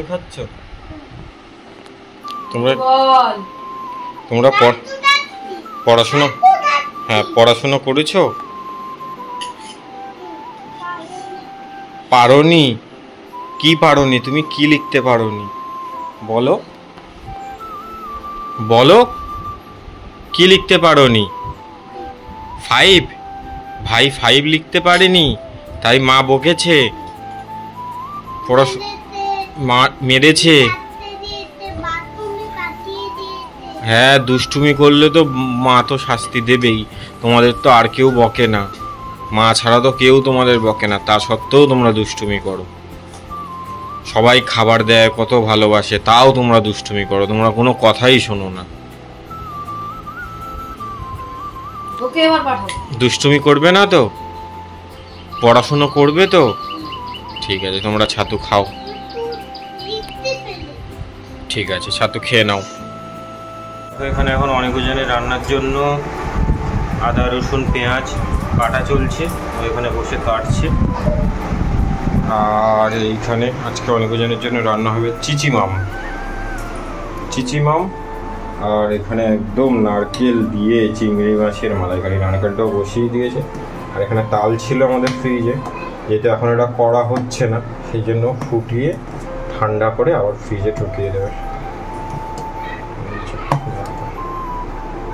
ছাতু খাচ্ছ? তোমরা পড়াশোনা, হ্যাঁ পড়াশোনা করেছো? পারোনি? কি পারোনি? তুমি কি লিখতে পারোনি বলো, বলো কি লিখতে পারোনি? 5? ভাই 5 লিখতে পারেনি তাই মা বকেছে, মা মেরেছে। হ্যাঁ দুষ্টুমি করলে তো মা তো শাস্তি দেবেই, তোমাদের তো আর কেউ বকে না, মা ছাড়া তো কেউ তোমাদের বকে না, তা সত্ত্বেও তোমরা দুষ্টুমি করো। সবাই খাবার দেয়, কত ভালোবাসে, তাও তোমরা দুষ্টুমি করো, তোমরা কোনো কথাই শোনো না। দুষ্টুমি করবে না তো? পড়াশোনা করবে তো? ঠিক আছে, তোমরা ছাতু খাও। ঠিক আছে, ছাতু খেয়ে নাও। এখানে এখন অনেকজনের রান্নার জন্য আদা রসুন পেঁয়াজ কাটা চলছে, ওইখানে বসে কাটছে। আর এইখানে আজকে অনেকজনের জন্য রান্না হবে চিচিমাম, চিচিমাম। আর এখানে একদম নারকেল দিয়ে চিংড়ি মাছের মালাইকারি, নারকেলটাও বসিয়ে দিয়েছে। আর এখানে তাল ছিল আমাদের ফ্রিজে, যেটা এখন এটা করা হচ্ছে না, সেই জন্য ফুটিয়ে ঠান্ডা করে আবার ফ্রিজে ঢুকিয়ে দেবে।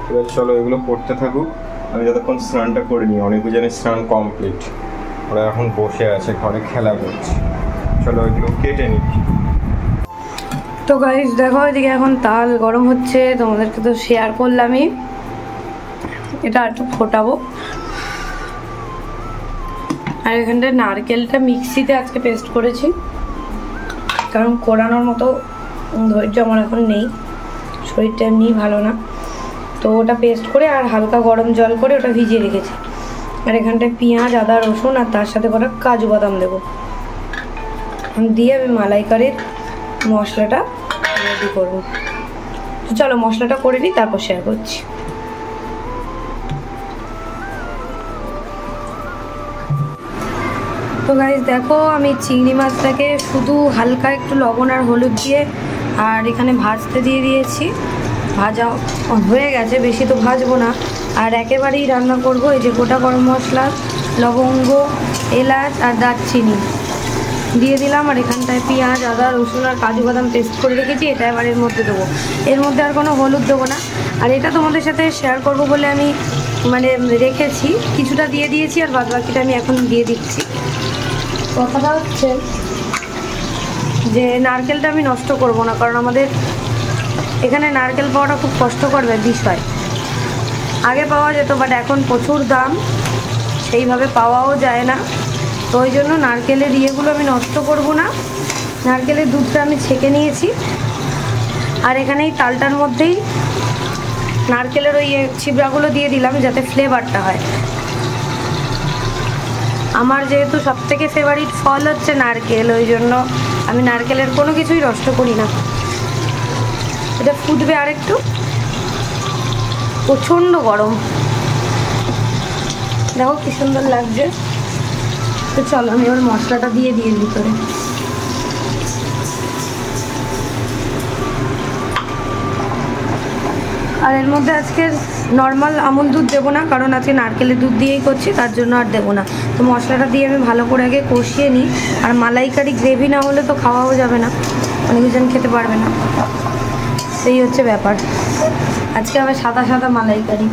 ঠিক আছে, চলো এগুলো করতে থাকুক, আমি যতক্ষণ স্নানটা করে নিই। অনেকজনের স্নান কমপ্লিট, ওরা এখন বসে আছে ঘরে খেলা করছে। চলো এগুলো কেটে নিই। তো গাইস দেখো, এদিকে এখন তাল গরম হচ্ছে, তোমাদেরকে তো শেয়ার করলামই। এটা একটু ফোটাবো। আর এখানটা নারকেলটা মিক্সিতে আজকে পেস্ট করেছি, কারণ কোরানোর মতো ধৈর্য আমার এখন নেই, শরীরটা এমনি ভালো না। তো ওটা পেস্ট করে আর হালকা গরম জল করে ওটা ভিজিয়ে রেখেছি। আর এখানটায় পেঁয়াজ আদা রসুন আর তার সাথে করা কাজু বাদাম দেবো, দিয়ে আমি মালাইকারির মশলাটা রেডি করবো। চলো মশলাটা করে নিই, তারপর শেয়ার করছি। তো গাইস দেখো, আমি চিংড়ি মাছটাকে শুধু হালকা একটু লবণ আর হলুদ দিয়ে আর এখানে ভাজতে দিয়ে দিয়েছি। ভাজা হয়ে গেছে, বেশি তো ভাজবো না। আর একেবারেই রান্না করব। এই যে গোটা গরম মশলা, লবঙ্গ, এলাচ আর দারচিনি দিয়ে দিলাম। আর এখানটায় পেঁয়াজ আদা রসুন আর কাজু বাদাম পেস্ট করে রেখেছি, এটা এবার এর মধ্যে দেবো। এর মধ্যে আর কোনো হলুদ দেবো না। আর এটা তোমাদের সাথে শেয়ার করব বলে আমি মানে রেখেছি, কিছুটা দিয়ে দিয়েছি আর বাদ বাকিটা আমি এখন দিয়ে দিচ্ছি। কথাটা হচ্ছে যে নারকেলটা আমি নষ্ট করব না, কারণ আমাদের এখানে নারকেল পাওয়াটা খুব কষ্টকর বিষয়। আগে পাওয়া যেত, বাট এখন প্রচুর দাম, সেইভাবে পাওয়াও যায় না। তো ওই জন্য নারকেলের ইয়েগুলো আমি নষ্ট করব না। নারকেলের দুধটা আমি ছেঁকে নিয়েছি, আর এখানে এই তালটার মধ্যেই নারকেলের ওই ছিবড়াগুলো দিয়ে দিলাম, যাতে ফ্লেভারটা হয়। আমার যেহেতু সবথেকে ফেভারিট ফল হচ্ছে নারকেল, ওই জন্য আমি নারকেলের কোনো কিছুই নষ্ট করি না। এটা ফুটবে আর একটু, প্রচণ্ড গরম, দেখো কি সুন্দর লাগছে। তো চলো আমি এবার মশলাটা দিয়ে দিই ভিতরে। আর এর মধ্যে আজকে নর্মাল আমুল দুধ দেবো না, কারণ আজকে নারকেলের দুধ দিয়েই করছি, তার জন্য আর দেবো না। তো মশলাটা দিয়ে আমি ভালো করে আগে কষিয়ে নিই। আর মালাইকারি গ্রেভি না হলে তো খাওয়াও যাবে না, অনেকজন খেতে পারবে না, সেই হচ্ছে ব্যাপার। আজকে আবার সাদা সাদা মালাইকারি।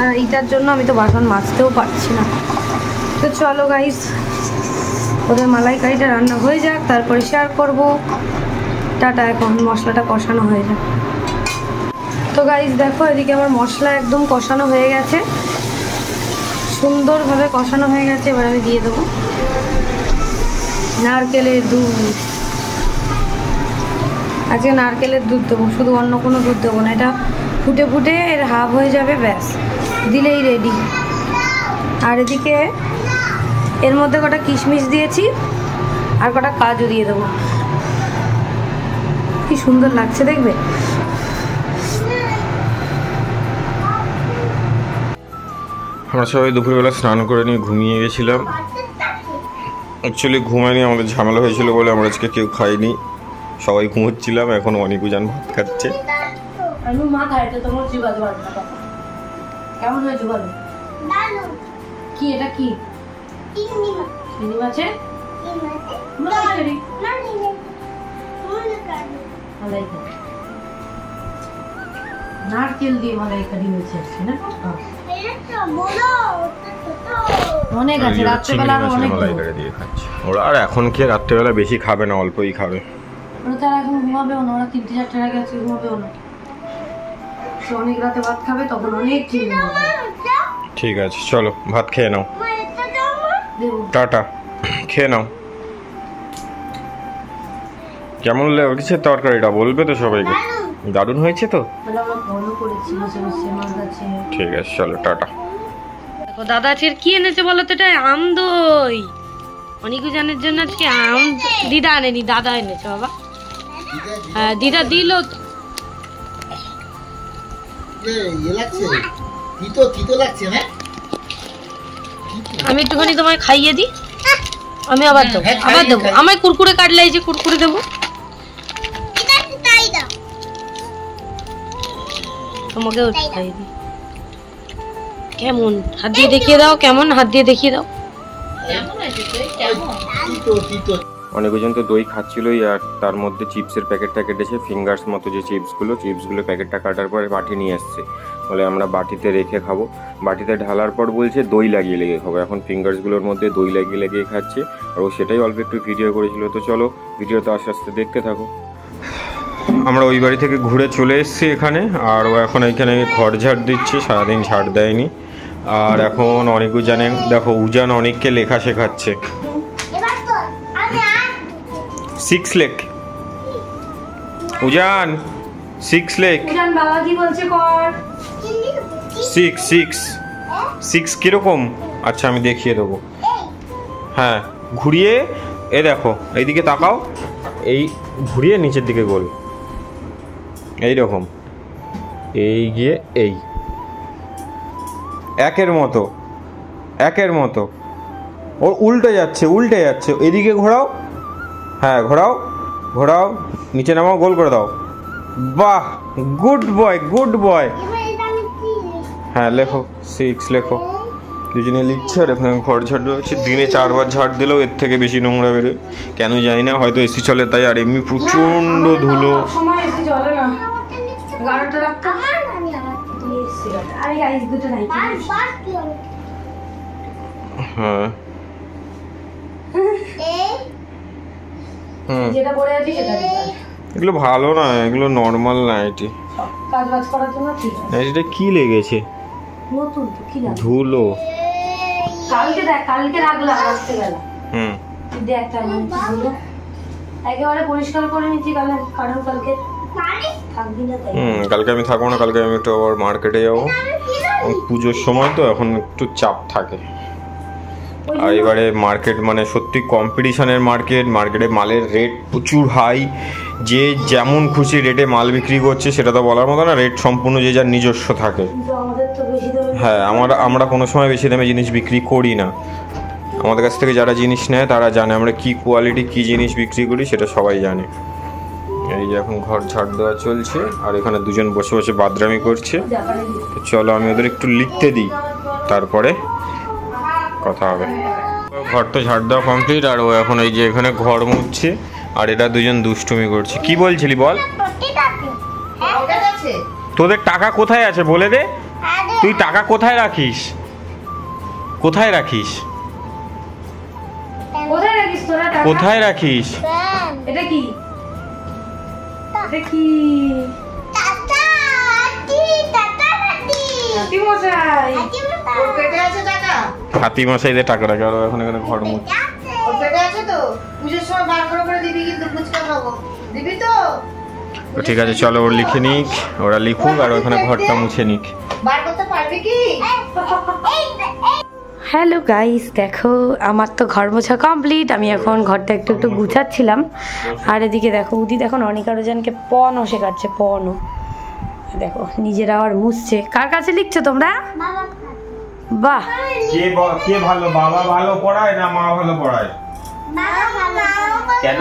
আর এইটার জন্য আমি তো বাসন মাজতেও পারছি না। তো চলো গাইস, ওদের মালাইকারিটা রান্না হয়ে যাক, তারপরে শেয়ার করব। টাটা, এখন মশলাটা কষানো হয়ে যাক। তো গাইস দেখো, এদিকে আমার মশলা একদম কষানো হয়ে গেছে, সুন্দরভাবে কষানো হয়ে গেছে। এবার আমি দিয়ে দেবো নারকেলের দুধ। আজকে নারকেলের দুধ দেবো, শুধু অন্য কোনো দুধ দেবো না। এটা ফুটে ফুটে এর হাফ হয়ে যাবে, ব্যাস দিলেই রেডি। আর এদিকে এর মধ্যে কটা কিশমিশ দিয়েছি আর কটা কাজু দিয়ে দেবো। কি সুন্দর লাগছে দেখবে। আমরা সবাই দুপুরবেলা স্নান করে নিয়ে ঘুমিয়ে গেছিলাম। অ্যাকচুয়ালি ঘুমায়নি, আমাদের ঝামেলা হয়েছিল বলে আমরা আজকে কেউ খাইনি, সবাই ঘুমোচ্ছিলাম। এখন অনিকুজান ভাত খাচ্ছে। আমি মা খাইতে তোমার জিবাতে পারবে না। কেমন হয়েছে বলো? কি এটা কি? চিংড়ি মাছে নারকেল দিয়ে মালাইকারি হয়েছে না? অনেক আছে, রাত্রেবেলা আরো অনেক দিয়ে খাচ্ছে ওরা। আর এখন কি রাত্রেবেলা বেশি খাবে না, অল্পই খাবে। ওরা তো এখন ঘুমাবেও না, ওরা 3-4টার আগে আজকে ঘুমাবেও না। অনেক রাতে ভাত খাবে, তখন অনেক চিংড়ি মাছ। ঠিক আছে চলো ভাত খেয়ে নাও, টাটা, খেয়ে নাও। কেমন লেগেছে তরকারিটা বলবে তো সবাইকে? দারুণ হয়েছে তো? ঠিক আছে চলো টাটা। দেখো দাদা আজকে কি এনেছে বলো তো? এটা আম দই। অনিকুজানের জন্য আজকে আম দিদা আনেনি, দাদা এনেছে বাবা। হ্যাঁ দিদা দিল। আমি একটুখানি তোমায় খাইয়ে দিই, আমি আবার দেবো, আবার দেবো। আমায় কুরকুরে কাটলে এই যে কুরকুরে দেবো। তোমাকেও খাইয়ে দিই। কেমন হাত দিয়ে দেখিয়ে দাও, কেমন হাত দিয়ে দেখিয়ে দাও। অনেকজন তো দই খাচ্ছিলই, আর তার মধ্যে চিপসের প্যাকেটটা কেটেছে, ফিঙ্গার্স মতো যে চিপসগুলো প্যাকেটটা কাটার পরে বাটি নিয়ে আসছে, বলে আমরা বাটিতে রেখে খাবো। বাটিতে ঢালার পর বলছে দই লাগিয়ে লেগে খাবো। এখন ফিঙ্গার্সগুলোর মধ্যে দই লাগিয়ে খাচ্ছে, আর ও সেটাই অল্প একটু ভিডিও করেছিল। তো চলো ভিডিওতে আস্তে আস্তে দেখতে থাকো। আমরা ওই বাড়ি থেকে ঘুরে চলে এসেছি এখানে, আর ও এখন এইখানে ঘর ঝাড় দিচ্ছে, সারাদিন ঝাড় দেয়নি। আর এখন অনেক উজানে দেখো, উজান অনেককে লেখা শেখাচ্ছে। 6 লেখ উজান, 6 লেখ। বাবা কি বলছে কর? 6 কিরকম? আচ্ছা আমি দেখিয়ে দেবো। হ্যাঁ ঘুরিয়ে, এ দেখো এইদিকে তাকাও, এই ঘুরিয়ে নিচের দিকে গোল, এই রকম, এই গিয়ে এই একের মতো ওর উল্টে যাচ্ছে এদিকে ঘোরাও। হ্যাঁ ঘোরাও, নিচে নামাও, গোল করে দাও। বাহ, গুড বয়। হ্যাঁ লেখো 6 লেখো। দুজনে লিখছে, আর এখানে ঘর ঝাড় দিচ্ছে। দিনে 4 বার ঝাড় দিলেও এর থেকে বেশি নোংরা বেরোয়, কেন জানি না, হয়তো এসি চলে তাই। আর এমনি প্রচন্ড ধুলো। হ্যাঁ এগুলো ভালো না, এগুলো নর্মাল না। এটা কি লেগেছে? ধুলো। কালকে রাখলাম রাত্রেবেলা। একেবারে পরিষ্কার করে নিচ্ছি, কারণ কালকে আমি থাকবো না। কালকে আমি একটু আবার মার্কেটে যাবো, পুজোর সময় তো এখন একটু চাপ থাকে। আর এবারে মার্কেট মানে সত্যি কম্পিটিশনের মার্কেটে মালের রেট প্রচুর হাই। যে যেমন খুশি রেটে মাল বিক্রি করছে সেটা তো বলার মতো না, রেট সম্পূর্ণ যে যার নিজস্ব থাকে। হ্যাঁ আমরা কোনো সময় বেশি দামে জিনিস বিক্রি করি না। আমাদের কাছ থেকে যারা জিনিস নেয় তারা জানে আমরা কি কোয়ালিটি কি জিনিস বিক্রি করি, সেটা সবাই জানে। এই যে এখন ঘর ঝাড় দেওয়া চলছে, আর এখানে দুজন বসে বসে বাদরামি করছে। চলো আমি ওদের একটু লিখতে দিই, তারপরে কথা হবে। ঘর তো ঝাড় দেওয়া কমপ্লিট, আর ও এখন এই যে এখানে ঘর মুছছে, আর এটা দুজন দুষ্টুমি করছে। কি বলছিলি বল? তোদের টাকা কোথায় আছে বলে দে। তুই টাকা কোথায় রাখিস? কোথায় রাখিস? এটা কি? হাতি মশাইদের টাকা রাখে, আর এখন এখানে ঘর মুছছে। ঠিক আছে চলো ওর লিখে নিক, ওরা লিখুক, আর ওখানে ঘরটা মুছে নিক। হ্যালো গাইস, দেখো আমার তো ঘর মোছা কমপ্লিট। আমি এখন ঘরটা একটু গুছাচ্ছিলাম, আর এদিকে দেখো উদি দেখো অনিকা রোজানকে পনও শেখাচ্ছে। পনও দেখো নিজেরা আবার মুছছে। কার কাছে লিখছো তোমরা? বাহ, কে ভালো, বাবা ভালো পড়ায় না মা ভালো পড়ায়? কেন?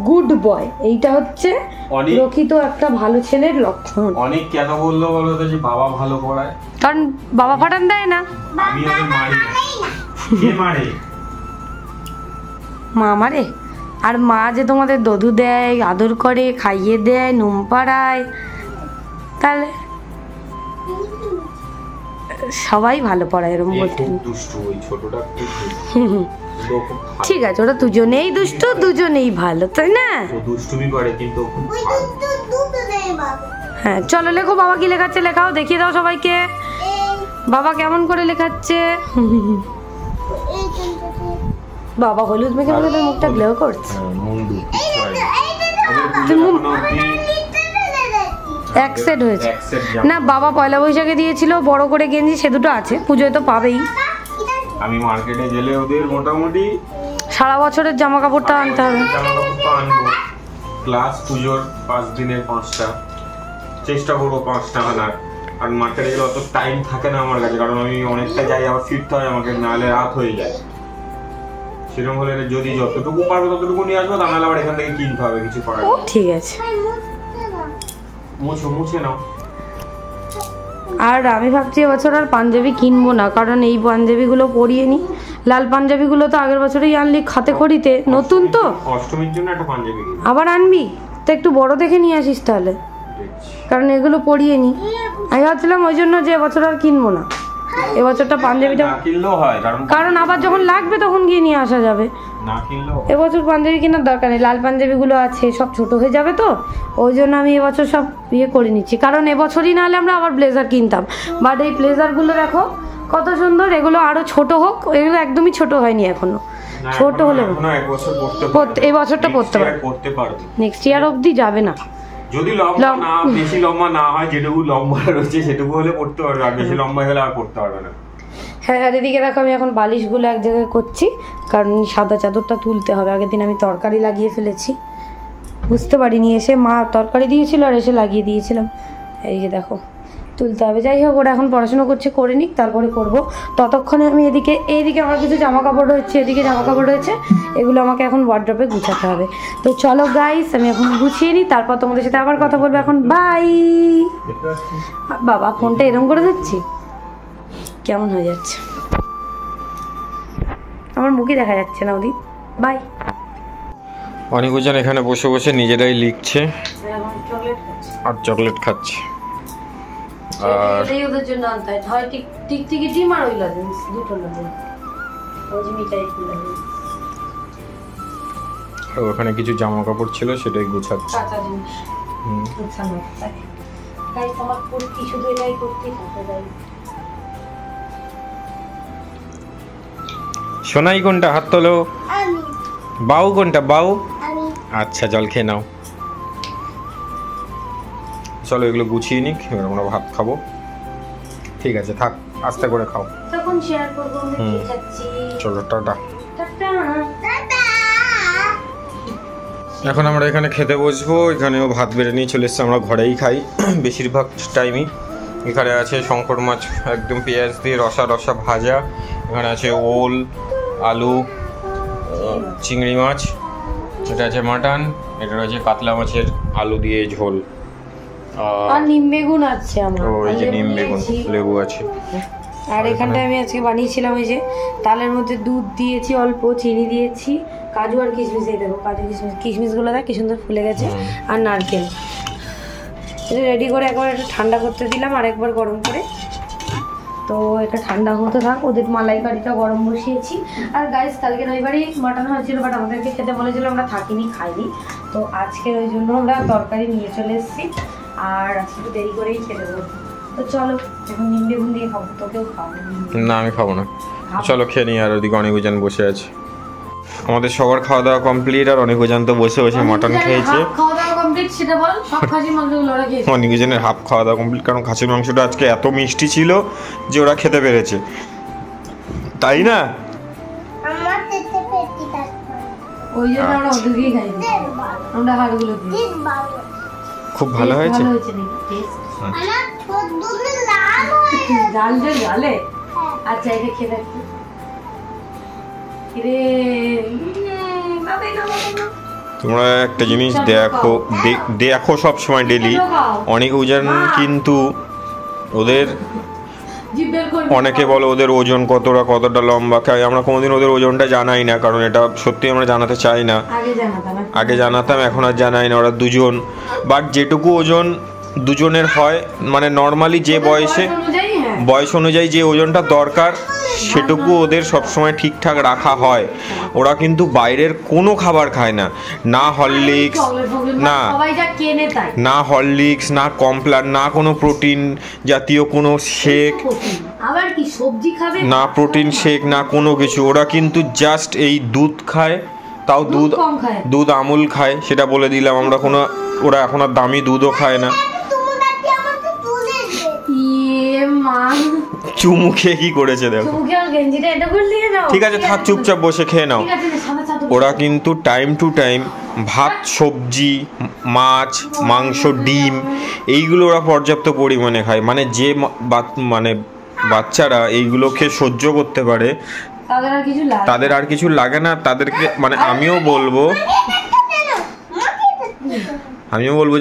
গুড বয়, এইটা হচ্ছে অনেক প্রকৃত একটা ভালো ছেলের লক্ষণ। অনেক কেন বললো বলো তো যে বাবা ভালো পড়ায়? কারণ বাবা ফাটান দেয় না। আমি ওকে মারি না। কে মারে? মা মারে। আর মা যে তোমাদের দধু দেয়, আদর করে, খাইয়ে দেয়, নুম পাড়ায়, তাহলে সবাই ভালো পড়ায় এরকম বলতে। দুষ্টু, ওই ছোটটা ঠিক আছে, ওরা দুজনেই দুষ্টু, দুজনেই ভালো, তাই না? ও দুষ্টুমি করে কিন্তু হ্যাঁ, চলো লেখো। বাবা কি লেখাচ্ছে লেখাও, দেখিয়ে দাও সবাইকে বাবা কেমন করে লেখাচ্ছে। বাবা হলুদ মেখে মেখে তোর মুখটা গ্লো করছে। এক সেট হয়েছে না, বাবা পয়লা বৈশাখে দিয়েছিল বড় করে গেঞ্জি, সে দুটো আছে, পুজোয় তো পাবেই। আমি মার্কেটে গেলে ওদের মোটামুটি সারা বছরের জামা কাপড়টা আনতে হবে। জামা কাপড় আনবো, ক্লাস পুজোর 5 দিনের 5টা, চেষ্টা করবো 5টা আনার। আর মার্কেটে গেলে অত টাইম থাকে না আমার কাছে, কারণ আমি অনেকটা যাই, আবার ফিরতে হয় আমাকে, নাহলে রাত হয়ে যায়। সেরকম হলে যদি যতটুকু পারবো ততটুকু নিয়ে আসবো, তা নাহলে আবার এখান থেকে কিনতে হবে, কিছু করার নেই। ঠিক আছে, মুছে নাও। আর আমি ভাবছি এবছর আর পাঞ্জাবি কিনবো না, কারণ এই পাঞ্জাবিগুলো পরিয়ে নি। লাল পাঞ্জাবিগুলো তো আগের বছরেই আনলি খাতে খড়িতে, নতুন তো। অষ্টমীর জন্য একটা পাঞ্জাবি কিনবো। আবার আনবি তো একটু বড় দেখে নিয়ে আসিস তাহলে, কারণ এগুলো পরিয়ে নি। আমি ভাবছিলাম ওই জন্য যে এবছর আর কিনবো না, এবছরটা পাঞ্জাবিটা কিনলেও হয়, কারণ আবার যখন লাগবে তখন গিয়ে নিয়ে আসা যাবে। না কিনলেও এবছর পাঞ্জাবি কেনার দরকার নেই, লাল পাঞ্জাবিগুলো আছে, সব ছোট হয়ে যাবে, তো ওই জন্য আমি এবছর সব ইয়ে করে নিচ্ছি। কারণ এবছরই না হলে আমরা আবার ব্লেজার কিনতাম, বাট এই ব্লেজারগুলো দেখো কত সুন্দর, এগুলো আরো ছোট হোক, এগুলো একদমই ছোট হয়নি এখনো, ছোট হলে এই বছরটা পড়তে পারবে, নেক্সট ইয়ার অবধি যাবে না। যদি লম্বা না, বেশি লম্বা না হয়, যেটুকু লম্বা রয়েছে সেটুকু হলে পড়তে পারবে, আর বেশি লম্বা হলে আর পড়তে পারবে না। হ্যাঁ, আর এদিকে দেখো আমি এখন বালিশগুলো এক জায়গায় করছি, কারণ সাদা চাদরটা তুলতে হবে। আগের দিন আমি তরকারি লাগিয়ে ফেলেছি, বুঝতে পারিনি, এসে মা তরকারি দিয়েছিল আর এসে লাগিয়ে দিয়েছিলাম। এই যে দেখো তুলতে হবে। যাই হোক, ওরা এখন পড়াশোনা করছে, করে নিক, তারপরে করব। ততক্ষণে আমি এইদিকে আমার কিছু জামা কাপড় রয়েছে, এদিকে জামা কাপড় রয়েছে, এগুলো আমাকে এখন ওয়ার্ড্রপে গুছাতে হবে। তো চলো গাইস, আমি এখন গুছিয়ে নিই, তারপর তোমাদের সাথে আবার কথা বলবো। এখন বাই। বাবা ফোনটা এরকম করে দিচ্ছি, কেমন হয়ে যাচ্ছে, আমার মুখই দেখা যাচ্ছে না ওদিক। বাই। অনেকজন এখানে বসে বসে নিজেরাই লিখছে আর চকলেট খাচ্ছে। আর ওদের জন্য আনতে হয় টিকটিকি ডিম আর ওই লজেন্স, দুটো লজেন্স, ওই যে মিঠাই ফুল। আর ওখানে কিছু জামা কাপড় ছিল, সেটাই গুছাচ্ছে। কাঁচা জিনিস গুছানো। গাইস, আমার কুর্তি শুধু এটাই করতে থাকে গাইস। সোনাই কোনটা? হাত তোলো। বাউ কোনটা? বাউ। আচ্ছা, জল খেয়ে নাও। চলো এগুলো গুছিয়ে নিক, এবার আমরা ভাত খাবো। ঠিক আছে, থাক, আস্তে করে খাও, তখন শেয়ার করব আমি কি খাচ্ছি। চলো টাটা। টাটা। এখন আমরা এখানে খেতে বসবো। এখানেও ভাত বেড়ে নিয়ে চলে এসেছে, আমরা ঘরেই খাই বেশিরভাগ টাইমই। এখানে আছে শঙ্কর মাছ, একদম পেঁয়াজ দিয়ে রসা রসা ভাজা। এখানে আছে ওল, আলু, চিংড়ি মাছ, এটা আছে মাটন, এটা আছে কাতলা মাছের আলু দিয়ে ঝোল, আর নিম বেগুন আছে আমার। ওই যে নিম বেগুন, লেবু আছে। আর এখানটায় আমি আজকে বানিয়েছিলাম ওই যে তালের মধ্যে দুধ দিয়েছি, অল্প চিনি দিয়েছি, কাজু আর কিশমিশ। এই দেখো কাজু কিশমিশগুলো দেখ কি সুন্দর ফুলে গেছে, আর নারকেল। এটা রেডি করে একবার এটা ঠান্ডা করতে দিলাম, আর একবার গরম করে। তো এটা ঠান্ডা হতে থাক, ওদের মালাইকারিটা গরম বসিয়েছি। আর গাইস, কালকে রবিবারই মাটন হয়েছিল, বাট আমাদেরকে খেতে বলেছিল, আমরা থাকিনি, খাইনি। তো আজকে ওই জন্য আমরা তরকারি নিয়ে চলে এসেছি, আর আজকে একটু দেরি করেই খেতে বলবো। তো চলো এখন নিম বেগুন দিয়ে খাবো, তোকেও খাবো না? আমি খাবো না, চলো খেয়ে নিই। আর ওদিকে অনেকজন বসে আছে, আমাদের সবার খাওয়া দাওয়া কমপ্লিট, আর অনেকজন তো বসে বসে মাটন খেয়েছে। খাওয়া দাওয়া কমপ্লিট, সেটা বল। সব খাসির মাংসগুলো ওরা খেয়েছে, অনেকজনের হাফ খাওয়া দাওয়া কমপ্লিট, কারণ খাসির মাংসটা আজকে এত মিষ্টি ছিল যে ওরা খেতে পেরেছে, তাই না? ওই জন্য আমরা ওদেরকেই খাই, আমরা হাড়গুলো খুব ভালো হয়েছে। ভালো হয়েছে নাকি টেস্ট? জানলে জালে। আচ্ছা এটা খেয়ে দেখ রে। তোমরা একটা জিনিস দেখো, দেখো সব সময় ডেলি, অনেক ওজন কিন্তু ওদের, অনেকে বলে ওদের ওজন কতটা লম্বা, আমরা কোনোদিন ওদের ওজনটা জানাই না, কারণ এটা সত্যি আমরা জানাতে চাই না। আগে জানাতাম, এখন আর জানাই না। ওরা দুজন, বাট যেটুকু ওজন দুজনের হয়, মানে নর্মালি যে বয়স অনুযায়ী যে ওজনটা দরকার সেটুকু ওদের সবসময় ঠিকঠাক রাখা হয়। ওরা কিন্তু বাইরের কোনো খাবার খায় না, না হরলিক্স, না হরলিক্স, না কমপ্লান, না কোনো প্রোটিন জাতীয় কোনো শেক, না প্রোটিন শেক, না কোনো কিছু। ওরা কিন্তু জাস্ট এই দুধ খায়, তাও দুধ আমুল খায়, সেটা বলে দিলাম আমরা। ওরা এখন আর দামি দুধও খায় না। চুমু খেয়ে কি করেছে দেখো। ঠিক আছে থাক, চুপচাপ বসে খেয়ে নাও। ওরা কিন্তু টাইম টু টাইম ভাত, সবজি, মাছ, মাংস, ডিম এইগুলো ওরা পর্যাপ্ত পরিমাণে খায়। মানে যে মানে বাচ্চারা এইগুলো খেয়ে সহ্য করতে পারে তাদের আর কিছু লাগে না। তাদেরকে মানে আমিও বলবো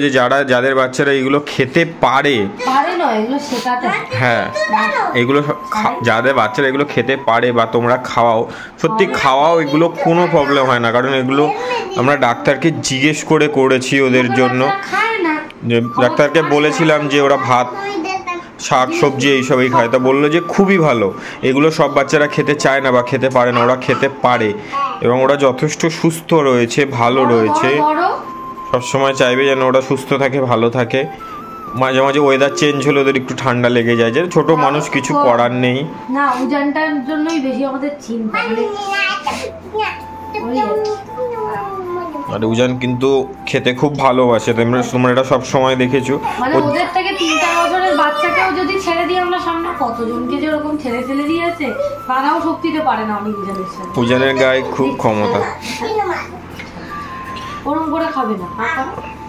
যে যাদের বাচ্চারা এগুলো খেতে পারে, হ্যাঁ এগুলো যাদের বাচ্চারা এগুলো খেতে পারে বা তোমরা খাওয়াও, সত্যি খাওয়াও, এগুলো কোনো প্রবলেম হয় না। কারণ এগুলো আমরা ডাক্তারকে জিজ্ঞেস করেছি ওদের জন্য, যে ডাক্তারকে বলেছিলাম যে ওরা ভাত, শাক সবজি এইসবই খায়, তা বললো যে খুবই ভালো। এগুলো সব বাচ্চারা খেতে চায় না বা খেতে পারে না, ওরা খেতে পারে এবং ওরা যথেষ্ট সুস্থ রয়েছে, ভালো রয়েছে। সবসময় চাইবে যেন ওরা সুস্থ থাকে, ভালো থাকে। মাঝে মাঝে ওয়েদার চেঞ্জ হলে ওদের একটু ঠান্ডা লেগে যায়, যে ছোট মানুষ, কিছু করার নেই। না ওজনটার জন্যই বেশি আমাদের চিন্তা। আর উজান কিন্তু খেতে খুব ভালোবাসে, তোমরা এটা সব সময় দেখেছো। মানে ওদের থেকে 3-4 বছরের বাচ্চাকেও যদি ছেড়ে দিই আমরা সামনে, কতজনকে যে এরকম ছেড়ে দিয়েছে, তারাও শক্তিতে পারে না। অনেক উজানের সাথে উজানের গায়ে খুব ক্ষমতা, ওরকম করে খাবে না।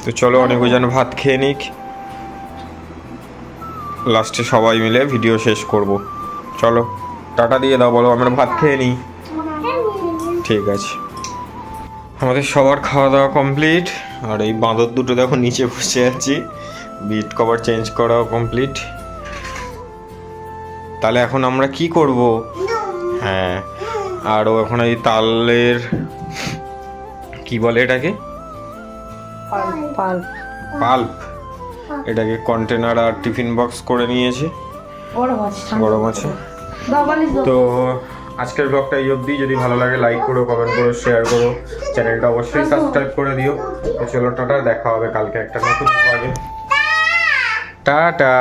তো চলো অনেক উজান ভাত খেয়ে নিক, লাস্টে সবাই মিলে ভিডিও শেষ করব। চলো টাটা দিয়ে দাও, বলো আমরা ভাত খেয়ে নিই। ঠিক আছে, আমাদের সবার খাওয়া দাওয়া কমপ্লিট। আর এই বাঁদর দুটো দেখো নিচে বসে আছি, বিট কভার চেঞ্জ করাও কমপ্লিট। তাহলে এখন আমরা কি করব? হ্যাঁ, আর ও এখন এই তালের কি বলে এটাকে, পাল্প, এটাকে কন্টেনার আর টিফিন বক্স করে নিয়েছে, গরম আছে। তো আজকের ব্লগটা এই অবধি। যদি ভালো লাগে লাইক করো, কমেন্ট করো, শেয়ার করো, চ্যানেলটা অবশ্যই সাবস্ক্রাইব করে দিও। তো চলো টাটা, দেখা হবে কালকে একটা নতুন ব্লগে। টাটা।